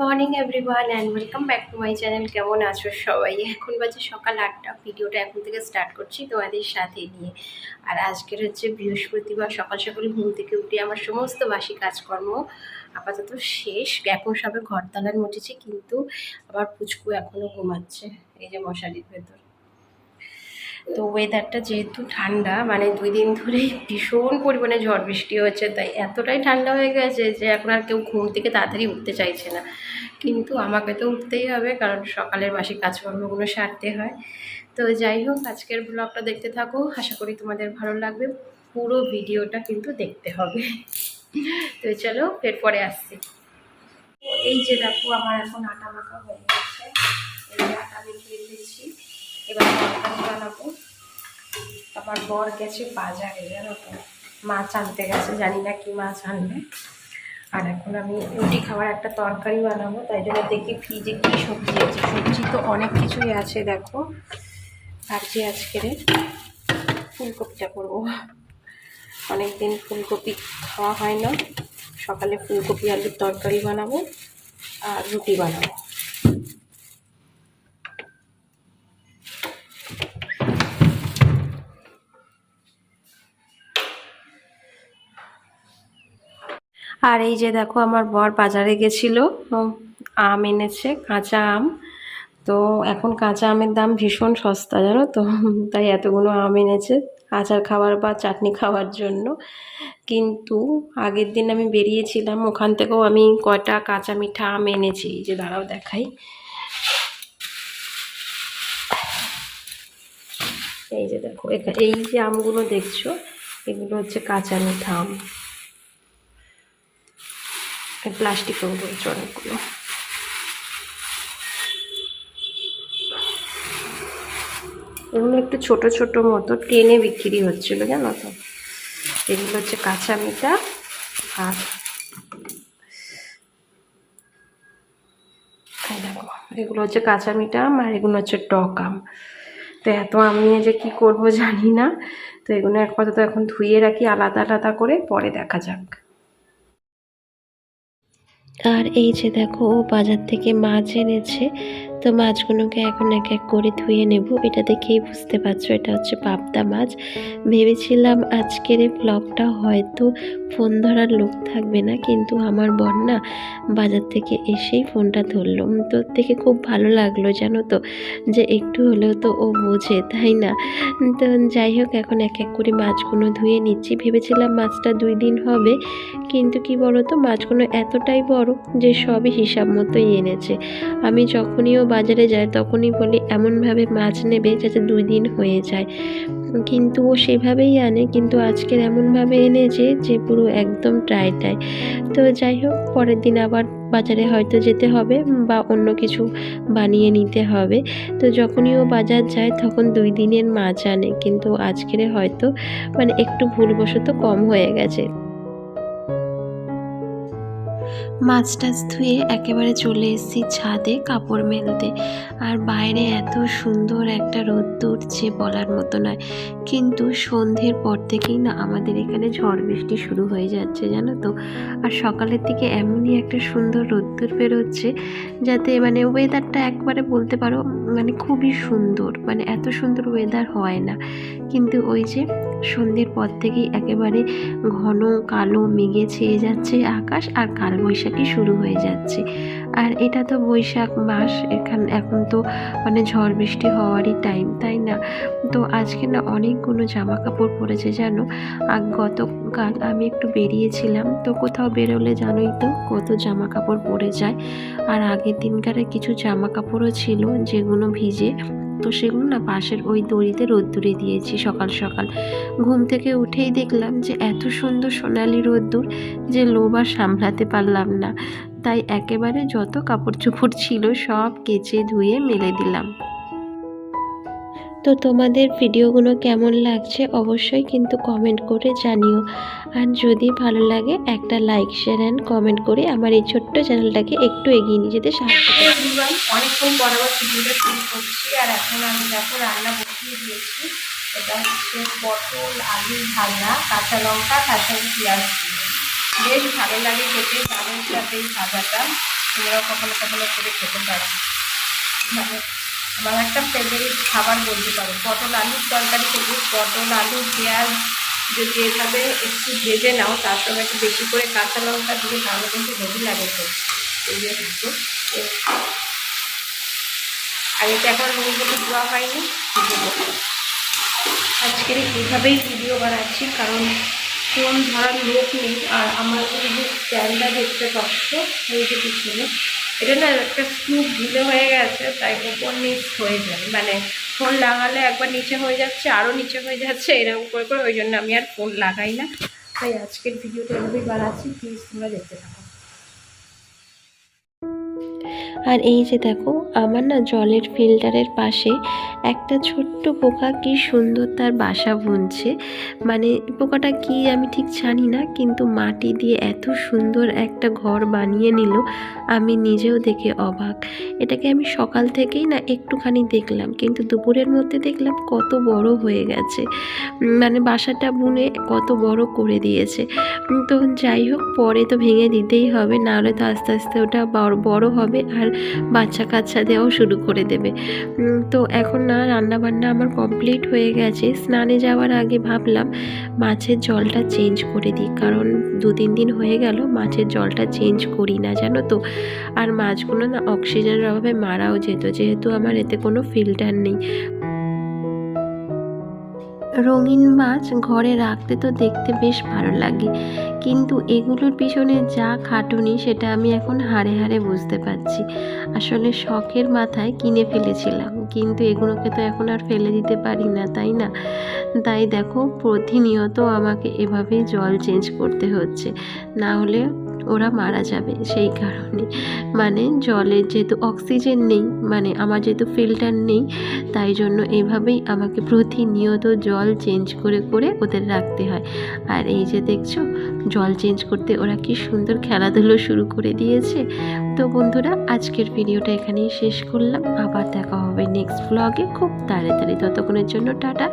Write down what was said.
Morning everyone and welcome back to my channel. কেমন আছো সবাই? এখন বাজে সকাল 8টা। ভিডিওটা এখন থেকে স্টার্ট করছি তোমাদের সাথে নিয়ে। আর আজকের হচ্ছে বৃহস্পতিবার। সকাল সকাল ঘুম থেকে উঠে আমার সমস্ত বাসি কাজকর্ম আপাতত শেষ। এখন সবে ঘর দালান মুছেছি, কিন্তু আবার পুচকু এখনও ঘুমাচ্ছে এই যে মশারির ভেতর। তো ওয়েদারটা যেহেতু ঠান্ডা, মানে 2 দিন ধরেই ভীষণ পরিমাণে ঝড় বৃষ্টি হচ্ছে, তাই এতটাই ঠান্ডা হয়ে গেছে যে এখন আর কেউ ঘুম থেকে তাড়াতাড়ি উঠতে চাইছে না। কিন্তু আমাকে তো উঠতেই হবে, কারণ সকালের বাসি কাজকর্মগুলো সারতে হয়। তো যাই হোক, আজকের ব্লগটা দেখতে থাকো, আশা করি তোমাদের ভালো লাগবে। পুরো ভিডিওটা কিন্তু দেখতে হবে। তো চলো এরপরে আসছি। এই যে দেখো, আমার এখন আটা মাখা হয়ে গেছে। এই যে আটা মেখে দিয়েছি, এবার তরকারি বানাবো। আমার বর গেছে বাজারে, জানো তো, মাছ আনতে গেছে, জানি না কি মাছ আনবে। আর এখন আমি রুটি খাওয়ার একটা তরকারি বানাবো, তাই জন্য দেখি ফ্রিজে কী সবজি আছে। সবজি তো অনেক কিছুই আছে, দেখো। আর যে আজকের ফুলকপিটা করবো, অনেকদিন ফুলকপি খাওয়া হয় না। সকালে ফুলকপি আলুর তরকারি বানাবো আর রুটি বানাবো। আর এই যে দেখো, আমার বর বাজারে গেছিলো, আম এনেছে, কাঁচা আম। তো এখন কাঁচা আমের দাম ভীষণ সস্তা, জানো তো, তাই এতগুলো আম এনেছে আচার খাওয়ার বা চাটনি খাওয়ার জন্য। কিন্তু আগের দিন আমি বেরিয়েছিলাম, ওখান থেকেও আমি কয়টা কাঁচা মিঠা আম এনেছি। এই যে দাঁড়াও দেখাই, এই যে দেখো, এই যে আমগুলো দেখছো, এগুলো হচ্ছে কাঁচা মিঠা আম। প্লাস্টিকেও রয়েছে অনেকগুলো। এগুলো একটু ছোট ছোট মতো টেনে বিক্রি হচ্ছিল, জানো তো। এগুলো হচ্ছে কাঁচা মিঠা, আর দেখো এগুলো হচ্ছে কাঁচা মিঠা আম, আর এগুলো হচ্ছে টক আম। তো এত আম নিয়ে যে কী করবো জানি না। তো এগুলো আপাতত এখন ধুয়ে রাখি আলাদা আলাদা করে, পরে দেখা যাক। আর এই যে দেখো, ও বাজার থেকে মাছ এনেছে। তো মাছগুলোকে এখন এক এক করে ধুয়ে নেব। এটা দেখেই বুঝতে পারছো এটা হচ্ছে পাবদা মাছ। ভেবেছিলাম আজকের এই ব্লগটা হয়তো ফোন ধরার লোক থাকবে না, কিন্তু আমার বর না বাজার থেকে এসেই ফোনটা ধরলো। তো দেখে খুব ভালো লাগলো, জানো তো, যে একটু হলেও তো ও বোঝে, তাই না? তো যাই হোক, এখন এক এক করে মাছগুলো ধুয়ে নিচ্ছি। ভেবেছিলাম মাছটা 2 দিন হবে, কিন্তু কি বলো তো, মাছগুলো এতটাই বড় যে সবই হিসাব মতোই এনেছে। আমি যখনই ও বাজারে যায় তখনই বলি এমনভাবে মাছ নেবে যাতে 2 দিন হয়ে যায়, কিন্তু ও সেভাবেই আনে। কিন্তু আজকের এমনভাবে এনেছে যে পুরো একদম টাই। তো যাই হোক, পরের দিন আবার বাজারে হয়তো যেতে হবে বা অন্য কিছু বানিয়ে নিতে হবে। তো যখনই ও বাজার যায় তখন 2 দিনের মাছ আনে, কিন্তু আজকের হয়তো মানে একটু ভুলবশত কম হয়ে গেছে। মাছ টাছ ধুয়ে একেবারে চলে এসেছি ছাদে কাপড় মেলতে। আর বাইরে এত সুন্দর একটা রোদ্দুর যে বলার মতো নয়। কিন্তু সন্ধ্যের পর থেকেই না আমাদের এখানে ঝড় বৃষ্টি শুরু হয়ে যাচ্ছে, জানো তো। আর সকালের দিকে এমনই একটা সুন্দর রোদ্দুর বেরোচ্ছে, যাতে মানে ওয়েদারটা একবারে বলতে পারো মানে খুবই সুন্দর, মানে এত সুন্দর ওয়েদার হয় না। কিন্তু ওই যে সন্ধ্যের পর থেকেই একেবারে ঘন কালো মেঘে ছেয়ে যাচ্ছে আকাশ, আর কালবৈশাখী শুরু হয়ে যাচ্ছে। আর এটা তো বৈশাখ মাস, এখন তো মানে ঝড় বৃষ্টি হওয়ারই টাইম, তাই না? তো আজকে না অনেকগুলো জামা কাপড় পরেছে, জানো। আর গতকাল আমি একটু বেরিয়েছিলাম, তো কোথাও বেরোলে জানোই তো কত জামা কাপড় পরে যায়। আর আগের দিনকার কিছু জামা কাপড়ও ছিল যেগুলো ভিজে, তো সেগুলো না পাশের ওই দড়িতে রোদ্দুরে দিয়েছি সকাল সকাল। ঘুম থেকে উঠেই দেখলাম যে এত সুন্দর সোনালি রোদ্দুর যে লোভ আর সামলাতে পারলাম না। তাই একেবারে যত কাপড় চোপড় ছিল সব কেচে ধুয়ে মেলে দিলাম। তো তোমাদের ভিডিওগুলো কেমন লাগছে অবশ্যই কিন্তু কমেন্ট করে জানিও। আর যদি ভালো লাগে একটা লাইক, শেয়ার অ্যান্ড কমেন্ট করে আমার এই ছোট্ট চ্যানেলটাকে একটু এগিয়ে নিয়ে যেতে সাহায্য করো। অনেকক্ষণ পর আবার ভিডিওটা শুরু করছি, আর এখন আমি দেখো রান্না বসিয়ে দিয়েছি। এটা হচ্ছে পটল আলু ভাজা, কাঁচা লঙ্কা, তার সঙ্গে পেঁয়াজ দিয়ে। বেশ ভালো লাগে খেতে, চালের সাথে এই ভাজাটা। তোমরাও কখনো কখনো করে খেতে পারো। মানে আমার একটা ফেভারিট খাবার বলতে পারো। পটল আলুর তরকারি থেকে পটল আলু পেঁয়াজ যদি এভাবে একটু ভেজে নাও, তার সঙ্গে একটু বেশি করে কাঁচা লঙ্কা দিয়ে, তাহলে কিন্তু হেভি লাগে তো। এই যে কিন্তু আগে তো এখন রুমগুলো ধোয়া হয়নি, আজকের এইভাবেই ভিডিও বানাচ্ছি, কারণ ফোন ধরার লোক নেই। আর আমার এই যে স্ট্যান্ডটা দেখতে পাচ্ছ এই যে পিছনে, এটা না একটা স্ক্রু ঢিলে হয়ে গেছে, তাই ওপর নিচ হয়ে যায়, মানে ফোন লাগালে একবার নিচে হয়ে যাচ্ছে, আরও নিচে হয়ে যাচ্ছে, এরকম করে করে, ওই জন্য আমি আর ফোন লাগাই না। তাই আজকের ভিডিওটা এভাবেই বানাচ্ছি, প্লিজ তোমরা দেখতে থাকো। আর এই যে দেখো আমার না জলের ফিল্টারের পাশে একটা ছোট্ট পোকা কি সুন্দর তার বাসা বুনছে। মানে পোকাটা কি আমি ঠিক জানি না, কিন্তু মাটি দিয়ে এত সুন্দর একটা ঘর বানিয়ে নিল, আমি নিজেও দেখে অবাক। এটাকে আমি সকাল থেকেই না একটুখানি দেখলাম, কিন্তু দুপুরের মধ্যে দেখলাম কত বড় হয়ে গেছে, মানে বাসাটা বুনে কত বড় করে দিয়েছে। তো যাই হোক, পরে তো ভেঙে দিতেই হবে, নাহলে তো আস্তে আস্তে ওটা বড় হবে আর বাচ্চা কাচ্চা দেওয়াও শুরু করে দেবে। তো এখন না রান্নাবান্না আমার কমপ্লিট হয়ে গেছে। স্নানে যাওয়ার আগে ভাবলাম মাছের জলটা চেঞ্জ করে দিই, কারণ 2-3 দিন হয়ে গেল মাছের জলটা চেঞ্জ করি না, জানো তো। আর মাছগুলো না অক্সিজেনের অভাবে মারাও যেত, যেহেতু আমার এতে কোনো ফিল্টার নেই। রঙিন মাছ ঘরে রাখতে তো দেখতে বেশ ভালো লাগে, কিন্তু এগুলোর পিছনে যা খাটুনি সেটা আমি এখন হাড়ে হাড়ে বুঝতে পারছি। আসলে শখের মাথায় কিনে ফেলেছিলাম, কিন্তু এগুলোকে তো এখন আর ফেলে দিতে পারি না, তাই না? তাই দেখো প্রতিনিয়ত আমাকে এভাবেই জল চেঞ্জ করতে হচ্ছে, না হলে ওরা মারা যাবে। সেই কারণে মানে জলের যেহেতু অক্সিজেন নেই, মানে আমার যেহেতু ফিল্টার নেই, তাই জন্য এভাবেই আমাকে প্রতিনিয়ত জল চেঞ্জ করে করে ওদের রাখতে হয়। আর এই যে দেখছো জল চেঞ্জ করতে ওরা কি সুন্দর খেলাধুলো শুরু করে দিয়েছে। তো বন্ধুরা, আজকের ভিডিওটা এখানেই শেষ করলাম, আবার দেখা হবে নেক্সট ব্লগে খুব তাড়াতাড়ি। ততক্ষণের জন্য টাটা।